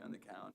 on the count.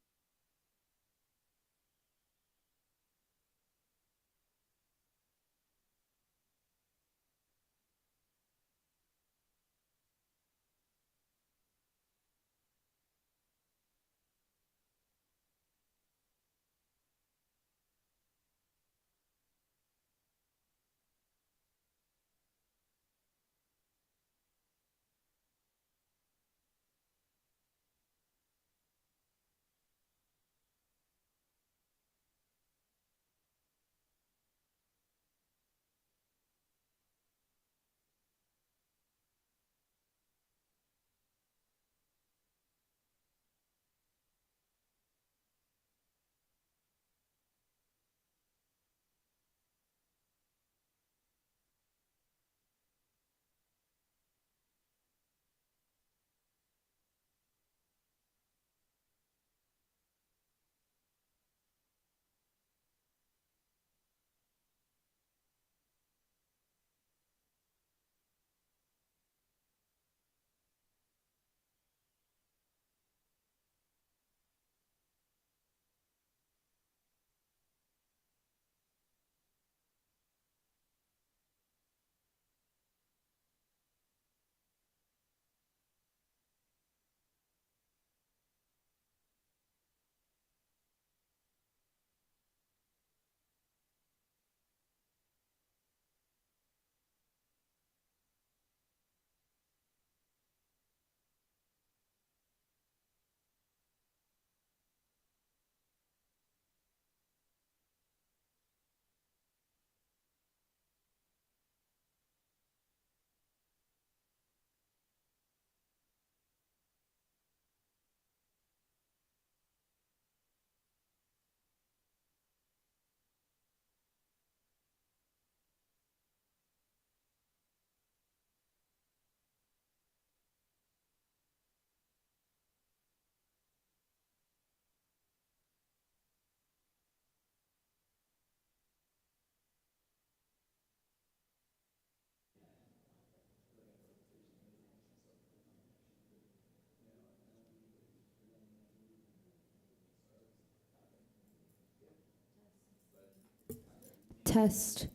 Test.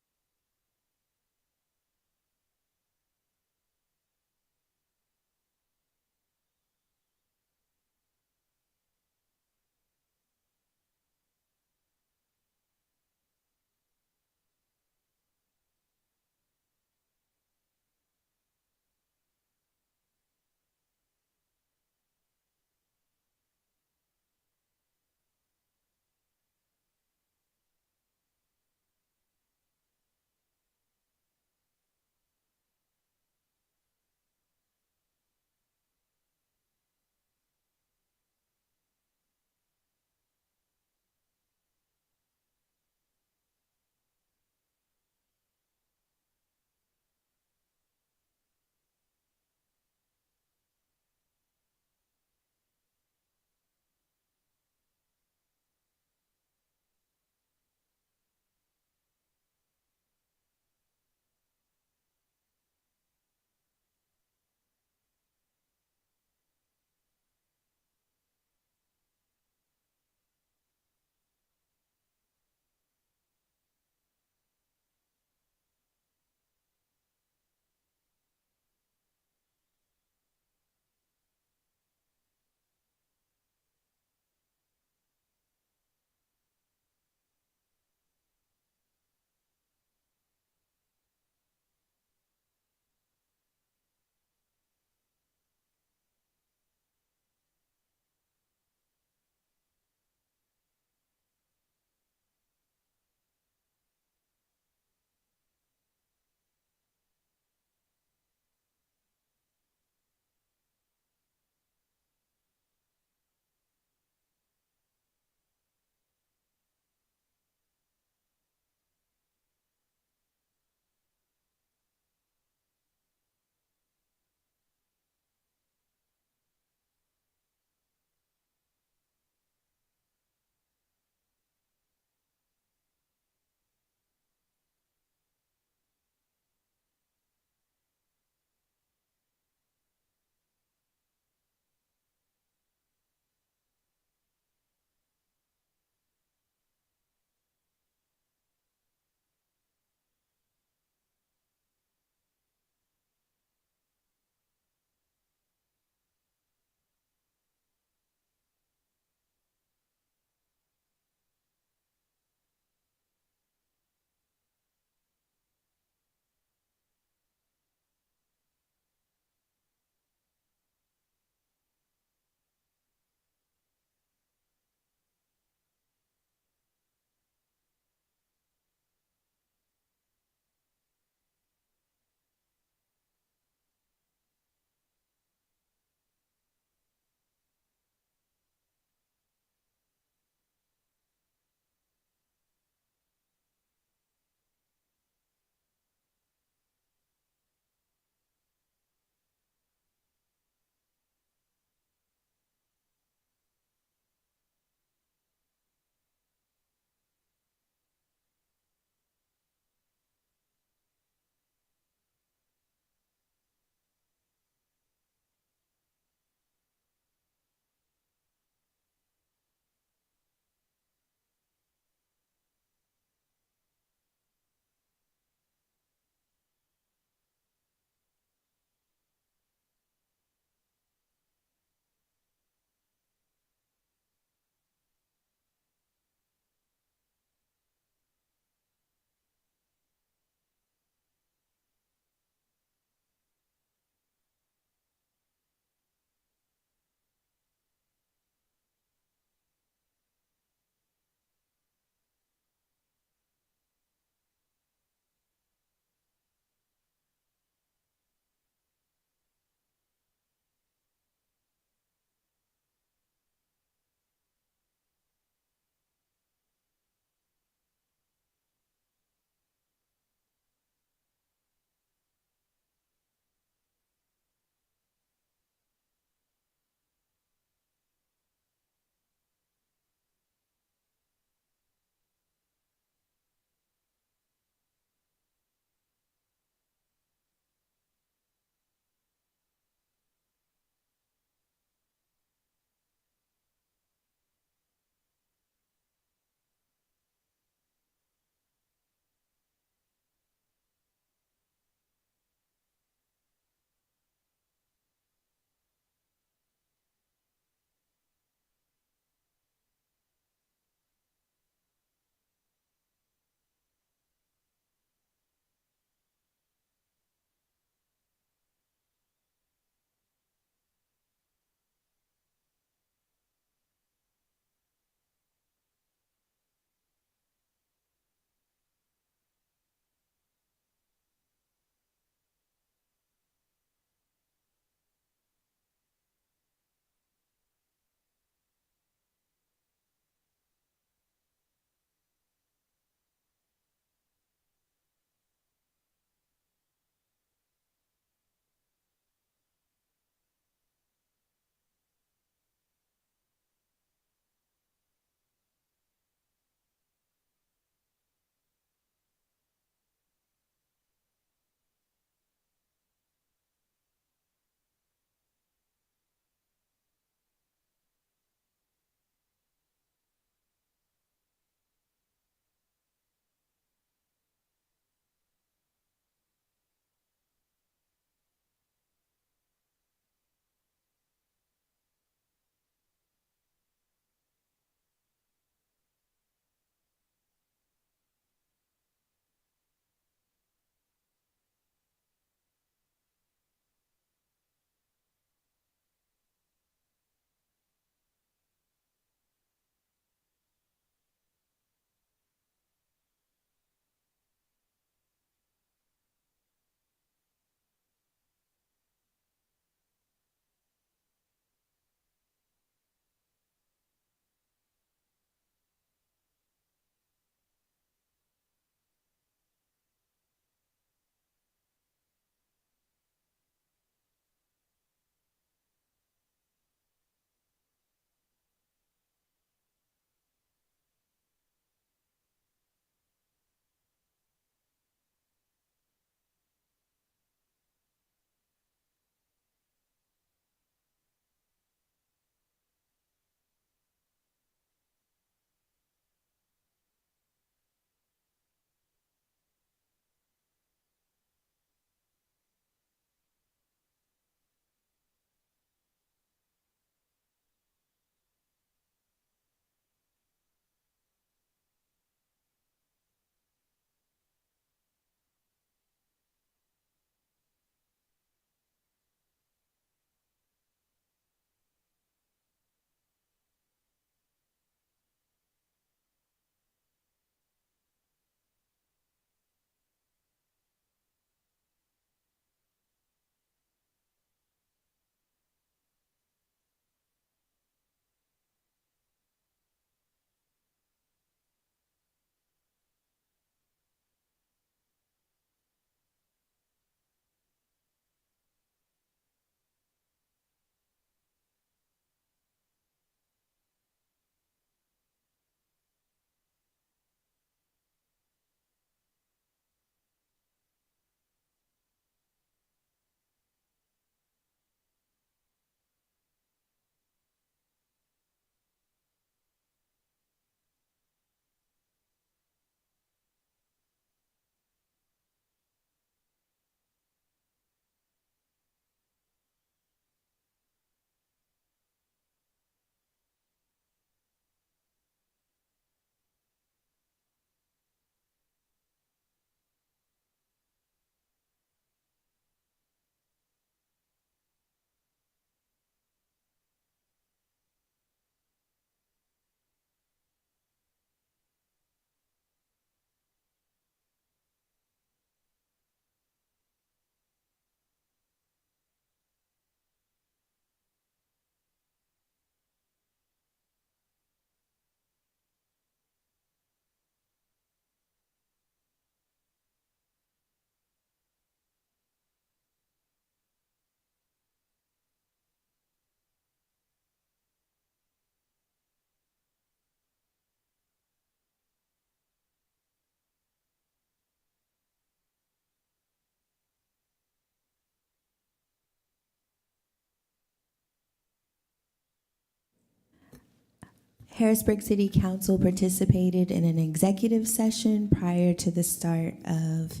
Harrisburg City Council participated in an executive session prior to the start of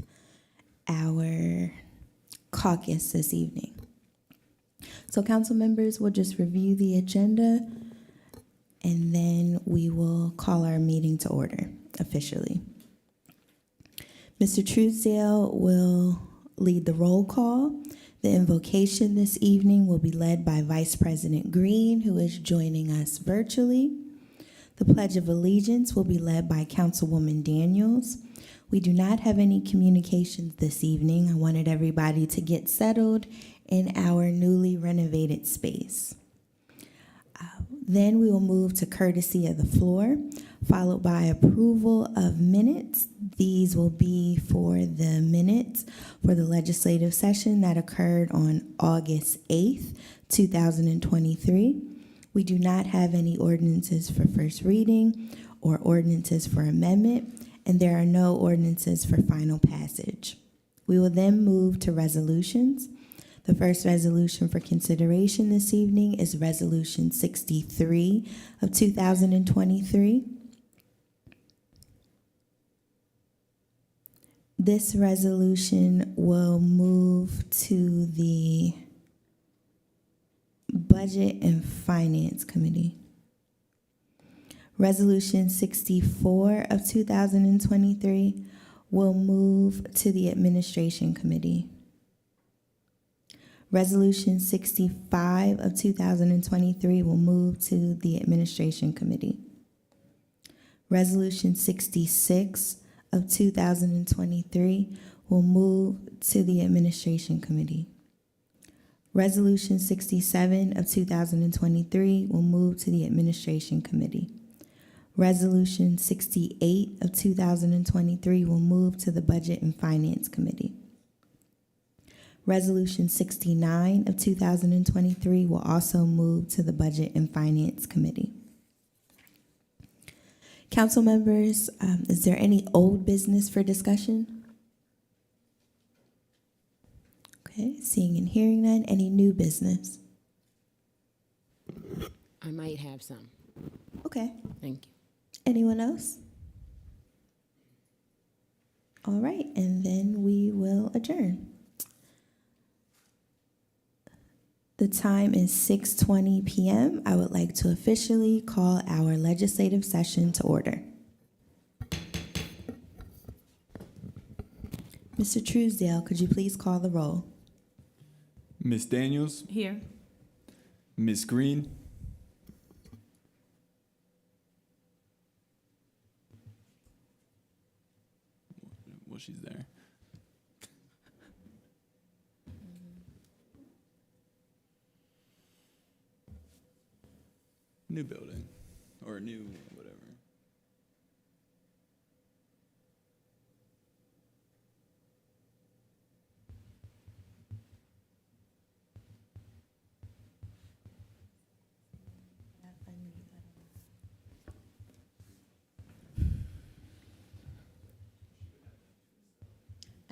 our caucus this evening. So council members will just review the agenda and then we will call our meeting to order officially. Mr. Truesdale will lead the roll call. The invocation this evening will be led by Vice President Green, who is joining us virtually. The Pledge of Allegiance will be led by Councilwoman Daniels. We do not have any communications this evening. I wanted everybody to get settled in our newly renovated space. Then we will move to courtesy of the floor, followed by approval of minutes. These will be for the minutes for the legislative session that occurred on August 8th, 2023. We do not have any ordinances for first reading or ordinances for amendment, and there are no ordinances for final passage. We will then move to resolutions. The first resolution for consideration this evening is Resolution 63 of 2023. This resolution will move to the Budget and Finance Committee. Resolution 64 of 2023 will move to the Administration Committee. Resolution 65 of 2023 will move to the Administration Committee. Resolution 66 of 2023 will move to the Administration Committee. Resolution 67 of 2023 will move to the Administration Committee. Resolution 68 of 2023 will move to the Budget and Finance Committee. Resolution 69 of 2023 will also move to the Budget and Finance Committee. Council members, is there any old business for discussion? Okay, seeing and hearing none. Any new business? I might have some. Okay. Thank you. Anyone else? All right, and then we will adjourn. The time is 6:20 p.m. I would like to officially call our legislative session to order. Mr. Truesdale, could you please call the roll? Ms. Daniels? Here. Ms. Green? Well, she's there. New building, or new whatever.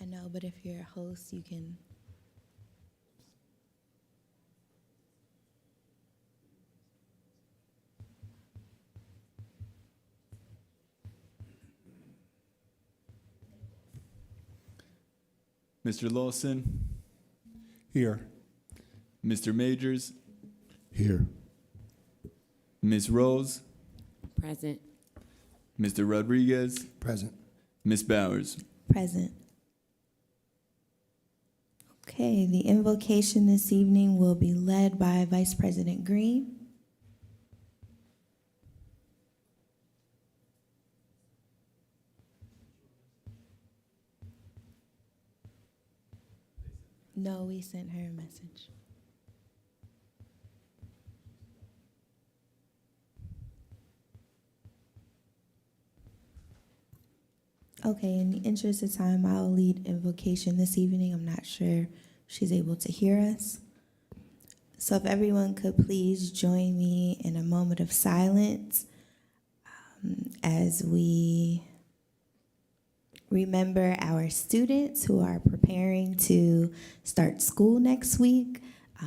I know, but if you're a host, you can. Mr. Lawson? Here. Mr. Majors? Here. Ms. Rose? Present. Mr. Rodriguez? Present. Ms. Bowers? Present. Okay, the invocation this evening will be led by Vice President Green. No, we sent her a message. Okay, in the interest of time, I'll lead invocation this evening. I'm not sure if she's able to hear us. So if everyone could please join me in a moment of silence as we remember our students who are preparing to start school next week.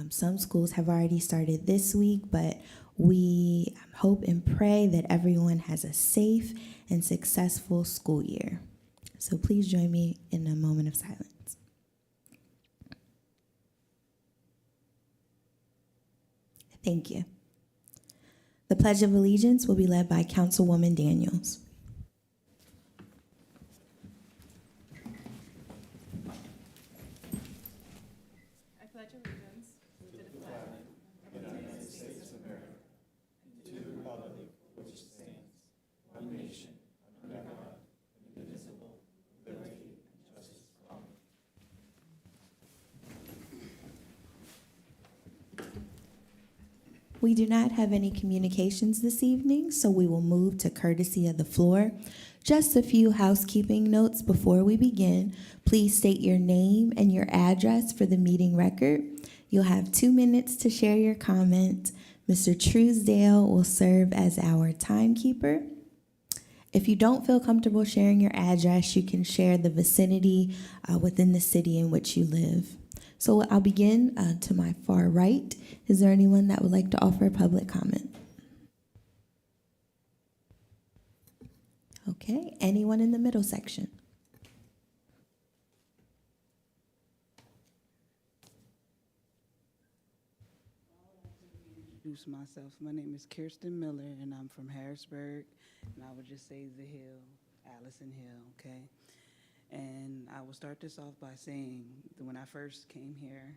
Some schools have already started this week, but We hope and pray that everyone has a safe and successful school year. So please join me in a moment of silence. Thank you. The Pledge of Allegiance will be led by Councilwoman Daniels. We do not have any communications this evening, so we will move to courtesy of the floor. Just a few housekeeping notes before we begin. Please state your name and your address for the meeting record. You'll have 2 minutes to share your comment. Mr. Truesdale will serve as our timekeeper. If you don't feel comfortable sharing your address, you can share the vicinity within the city in which you live. So I'll begin to my far right. Is there anyone that would like to offer a public comment? Okay, anyone in the middle section? Introduce myself. My name is Kirsten Miller, and I'm from Harrisburg, and I would just say the Hill, Allison Hill, okay? And I will start this off by saying that when I first came here,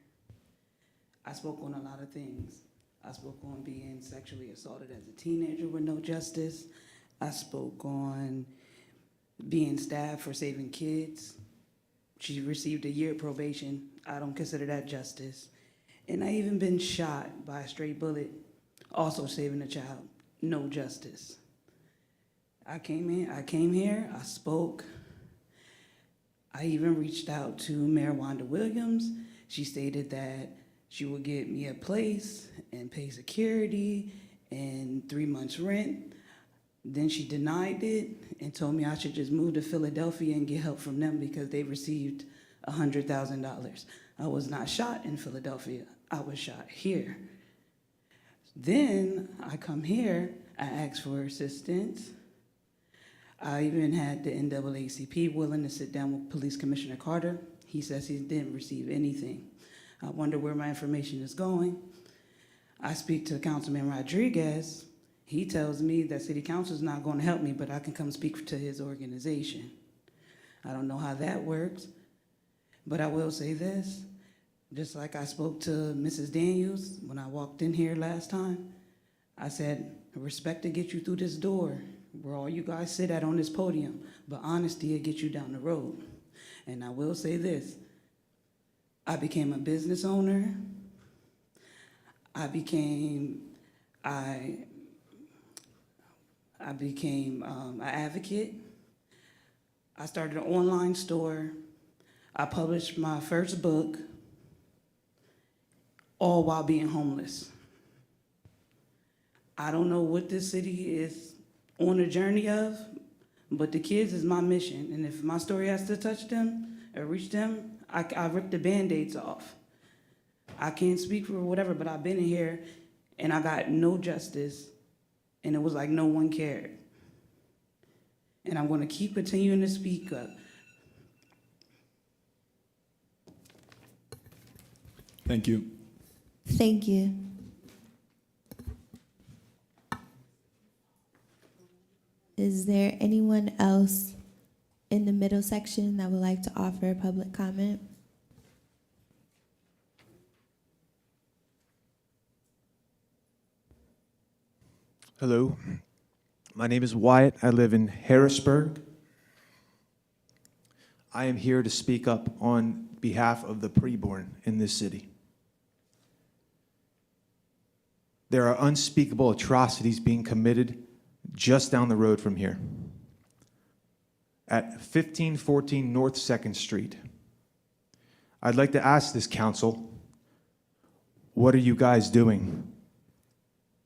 I spoke on a lot of things. I spoke on being sexually assaulted as a teenager with no justice. I spoke on being stabbed for saving kids. She received a year probation. I don't consider that justice. And I even been shot by a stray bullet, also saving a child. No justice. I came here, I spoke. I even reached out to Mayor Wanda Williams. She stated that she would get me a place and pay security and 3 months rent. Then she denied it and told me I should just move to Philadelphia and get help from them because they received $100,000. I was not shot in Philadelphia. I was shot here. Then I come here, I ask for assistance. I even had the NAACP willing to sit down with Police Commissioner Carter. He says he didn't receive anything. I wonder where my information is going. I speak to Councilman Rodriguez. He tells me that City Council is not going to help me, but I can come speak to his organization. I don't know how that works, but I will say this. Just like I spoke to Mrs. Daniels when I walked in here last time, I said, respect to get you through this door where all you guys sit at on this podium, but honesty will get you down the road. And I will say this, I became a business owner. I became an advocate. I started an online store. I published my first book, all while being homeless. I don't know what this city is on a journey of, but the kids is my mission. And if my story has to touch them or reach them, I rip the Band-Aids off. I can't speak for whatever, but I've been in here and I got no justice, and it was like no one cared. And I'm gonna keep continuing to speak up. Thank you. Thank you. Is there anyone else in the middle section that would like to offer a public comment? Hello, my name is Wyatt. I live in Harrisburg. I am here to speak up on behalf of the preborn in this city. There are unspeakable atrocities being committed just down the road from here at 1514 North 2nd Street. I'd like to ask this council, what are you guys doing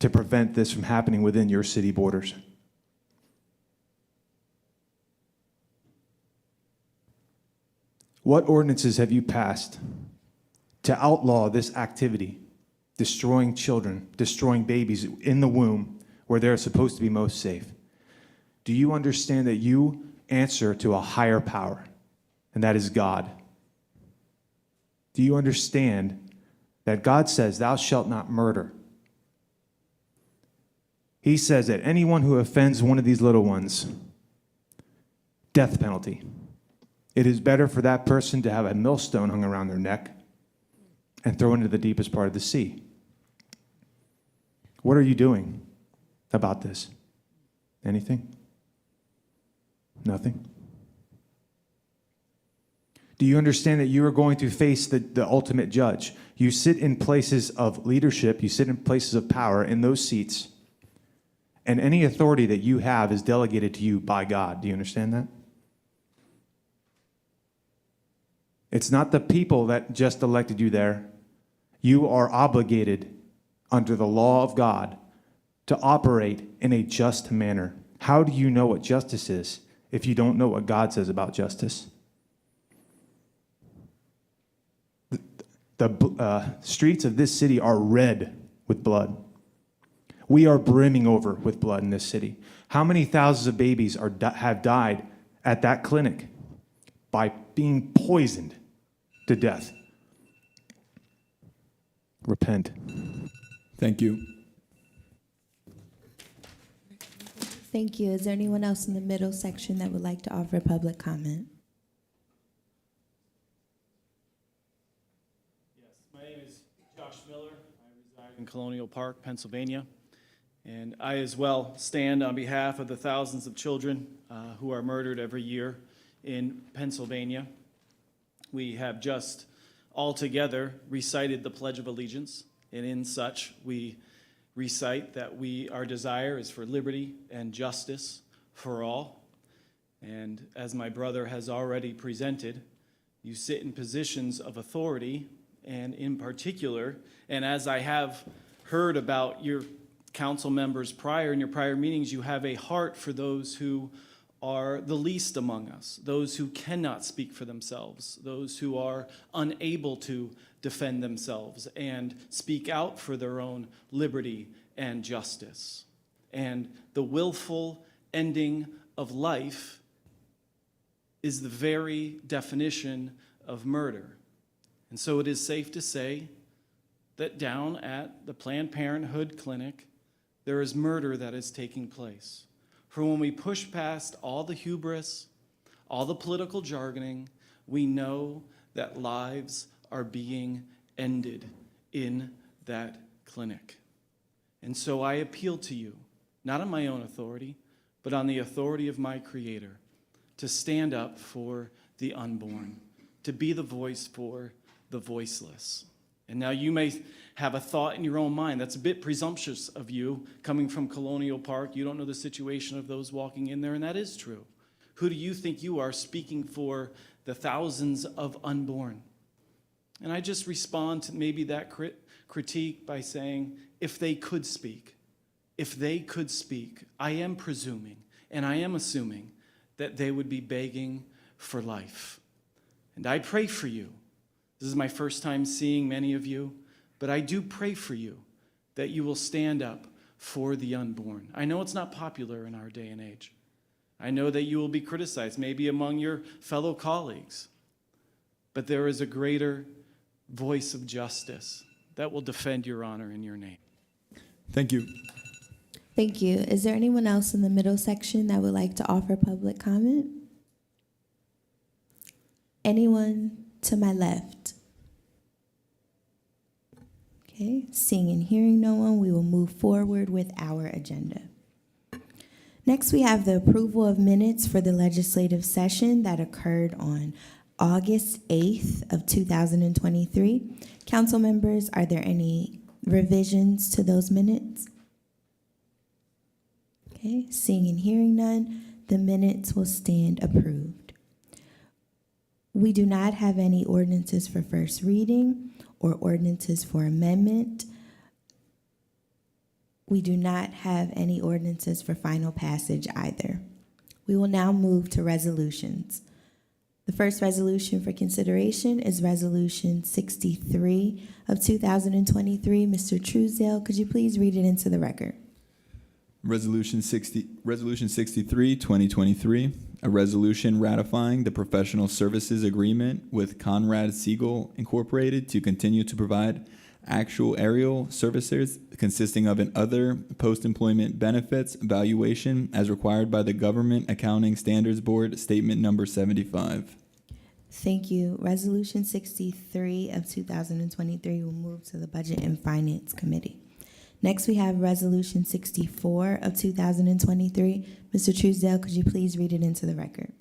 to prevent this from happening within your city borders? What ordinances have you passed to outlaw this activity destroying children, destroying babies in the womb where they're supposed to be most safe. Do you understand that you answer to a higher power, and that is God? Do you understand that God says, "Thou shalt not murder"? He says that anyone who offends one of these little ones, death penalty. It is better for that person to have a millstone hung around their neck and thrown into the deepest part of the sea. What are you doing about this? Anything? Nothing? Do you understand that you are going to face the ultimate judge? You sit in places of leadership, you sit in places of power in those seats, and any authority that you have is delegated to you by God. Do you understand that? It's not the people that just elected you there. You are obligated under the law of God to operate in a just manner. How do you know what justice is if you don't know what God says about justice? The streets of this city are red with blood. We are brimming over with blood in this city. How many thousands of babies have died at that clinic by being poisoned to death? Repent. Thank you. Thank you. Is there anyone else in the middle section that would like to offer public comment? Yes, my name is Josh Miller. I reside in Colonial Park, Pennsylvania. And I as well stand on behalf of the thousands of children who are murdered every year in Pennsylvania. We have just all together recited the Pledge of Allegiance, and in such we recite that our desire is for liberty and justice for all. And as my brother has already presented, you sit in positions of authority, and in particular, and as I have heard about your council members in your prior meetings, you have a heart for those who are the least among us, those who cannot speak for themselves, those who are unable to defend themselves and speak out for their own liberty and justice. And the willful ending of life is the very definition of murder. And so it is safe to say that down at the Planned Parenthood clinic, there is murder that is taking place. For when we push past all the hubris, all the political jargoning, we know that lives are being ended in that clinic. And so I appeal to you, not on my own authority, but on the authority of my Creator, to stand up for the unborn, to be the voice for the voiceless. And now you may have a thought in your own mind that's a bit presumptuous of you, coming from Colonial Park. You don't know the situation of those walking in there, and that is true. Who do you think you are speaking for the thousands of unborn? And I just respond to maybe that critique by saying, if they could speak, I am presuming and I am assuming that they would be begging for life. And I pray for you. This is my first time seeing many of you, but I do pray for you that you will stand up for the unborn. I know it's not popular in our day and age. I know that you will be criticized, maybe among your fellow colleagues, but there is a greater voice of justice that will defend your honor and your name. Thank you. Thank you. Is there anyone else in the middle section that would like to offer public comment? Anyone to my left? Okay, seeing and hearing no one, we will move forward with our agenda. Next, we have the approval of minutes for the legislative session that occurred on August 8th of 2023. Council members, are there any revisions to those minutes? Okay, seeing and hearing none, the minutes will stand approved. We do not have any ordinances for first reading or ordinances for amendment. We do not have any ordinances for final passage either. We will now move to resolutions. The first resolution for consideration is Resolution 63 of 2023. Mr. Truesdale, could you please read it into the record? Resolution 63, 2023, a resolution ratifying the professional services agreement with Conrad Siegel Incorporated to continue to provide actuarial services consisting of an other post-employment benefits evaluation as required by the Government Accounting Standards Board Statement Number 75. Thank you. Resolution 63 of 2023 will move to the Budget and Finance Committee. Next, we have Resolution 64 of 2023. Mr. Truesdale, could you please read it into the record?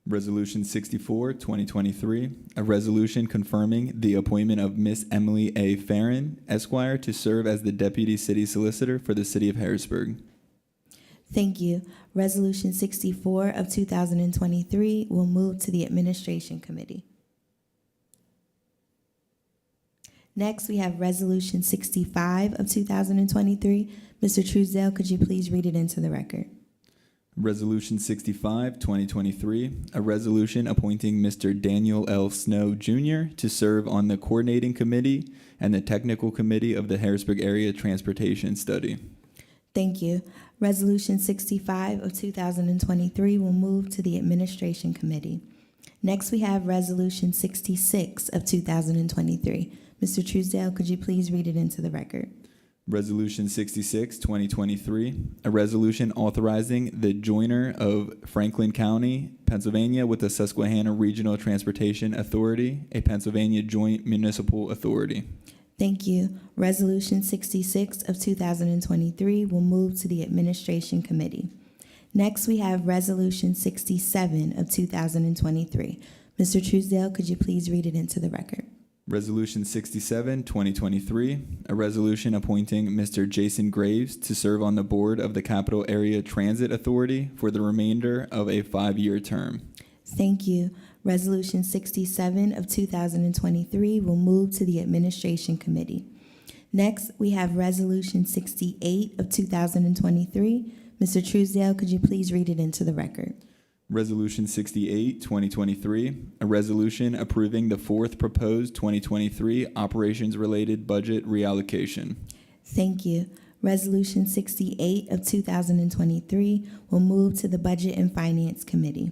Resolution 64, 2023, a resolution confirming the appointment of Miss Emily A. Farron, Esquire, to serve as the Deputy City Solicitor for the City of Harrisburg. Thank you. Resolution 64 of 2023 will move to the Administration Committee. Next, we have Resolution 65 of 2023. Mr. Truesdale, could you please read it into the record? Resolution 65, 2023, a resolution appointing Mr. Daniel L. Snow, Jr. to serve on the Coordinating Committee and the Technical Committee of the Harrisburg Area Transportation Study. Thank you. Resolution 65 of 2023 will move to the Administration Committee. Next, we have Resolution 66 of 2023. Mr. Truesdale, could you please read it into the record? Resolution 66, 2023, a resolution authorizing the joiner of Franklin County, Pennsylvania with the Susquehanna Regional Transportation Authority, a Pennsylvania joint municipal authority. Thank you. Resolution 66 of 2023 will move to the Administration Committee. Next, we have Resolution 67 of 2023. Mr. Truesdale, could you please read it into the record? Resolution 67, 2023, a resolution appointing Mr. Jason Graves to serve on the board of the Capital Area Transit Authority for the remainder of a 5-year term. Thank you. Resolution 67 of 2023 will move to the Administration Committee. Next, we have Resolution 68 of 2023. Mr. Truesdale, could you please read it into the record? Resolution 68, 2023, a resolution approving the fourth proposed 2023 operations-related budget reallocation. Thank you. Resolution 68 of 2023 will move to the Budget and Finance Committee.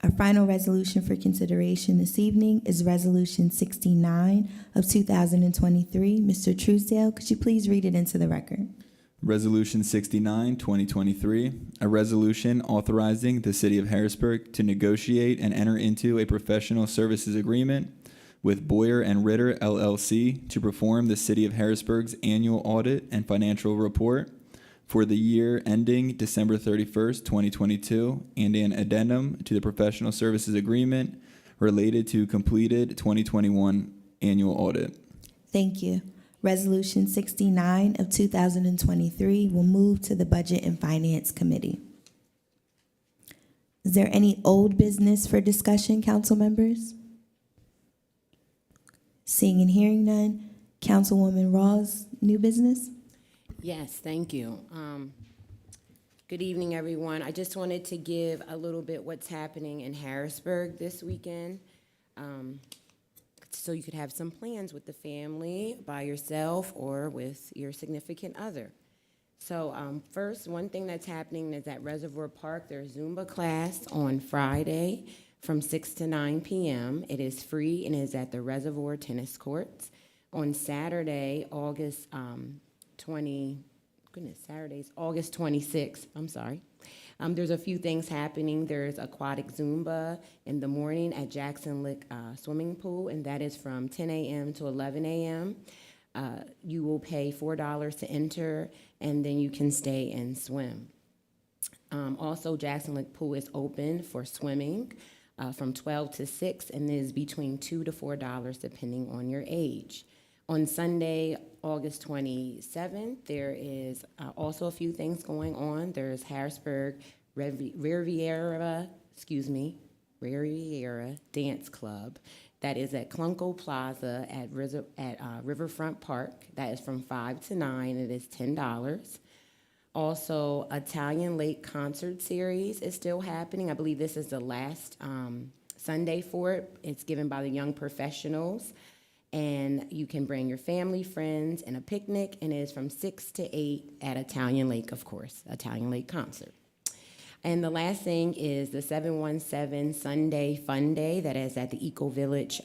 Our final resolution for consideration this evening is Resolution 69 of 2023. Mr. Truesdale, could you please read it into the record? Resolution 69, 2023, a resolution authorizing the City of Harrisburg to negotiate and enter into a professional services agreement with Boyer and Ritter, LLC, to perform the City of Harrisburg's annual audit and financial report for the year ending December 31st, 2022, and an addendum to the professional services agreement related to completed 2021 annual audit. Thank you. Resolution 69 of 2023 will move to the Budget and Finance Committee. Is there any old business for discussion, council members? Seeing and hearing none, Councilwoman Rawls, new business? Yes, thank you. Good evening, everyone. I just wanted to give a little bit what's happening in Harrisburg this weekend. So you could have some plans with the family, by yourself, or with your significant other. So first, one thing that's happening is at Reservoir Park, there's Zumba class on Friday from 6 to 9 p.m. It is free and is at the Reservoir Tennis Courts. On Saturday, August 26th, I'm sorry. There's a few things happening. There's aquatic Zumba in the morning at Jackson Lick Swimming Pool, and that is from 10 a.m. to 11 a.m. You will pay $4 to enter, and then you can stay and swim. Also, Jackson Lick Pool is open for swimming from 12 to 6, and is between $2 to $4 depending on your age. On Sunday, August 27th, there is also a few things going on. There's Harrisburg Riviera Dance Club that is at Clunko Plaza at Riverfront Park. That is from 5 to 9. It is $10. Also, Italian Lake Concert Series is still happening. I believe this is the last Sunday for it. It's given by the young professionals. And you can bring your family, friends, and a picnic, and it is from 6 to 8 at Italian Lake, of course, Italian Lake Concert. And the last thing is the 717 Sunday Fun Day that is at the Eco Village,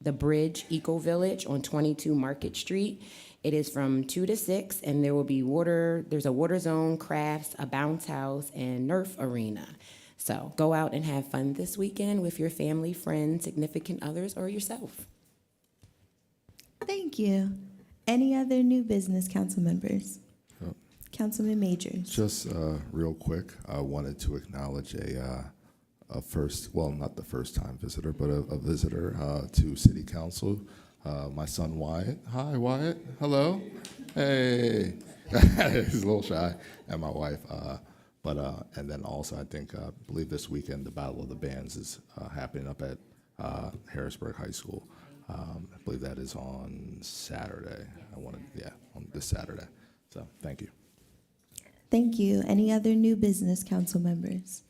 the Bridge Eco Village on 22 Market Street. It is from 2 to 6, and there will be there's a water zone, crafts, a bounce house, and Nerf arena. So go out and have fun this weekend with your family, friends, significant others, or yourself. Thank you. Any other new business, council members? Yep. Councilman Majors. Just real quick, I wanted to acknowledge a first, well, not the first time visitor, but a visitor to City Council. My son Wyatt. Hi, Wyatt. Hello. Hey. He's a little shy. And my wife. And then also, I believe this weekend the Battle of the Bands is happening up at Harrisburg High School. I believe that is on Saturday. On this Saturday. So thank you. Thank you. Any other new business, council members?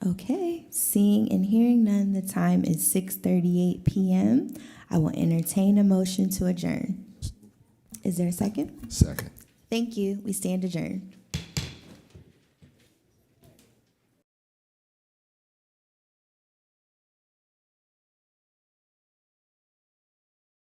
Okay, seeing and hearing none, the time is 6:38 p.m. I will entertain a motion to adjourn. Is there a second? Second. Thank you. We stand adjourned.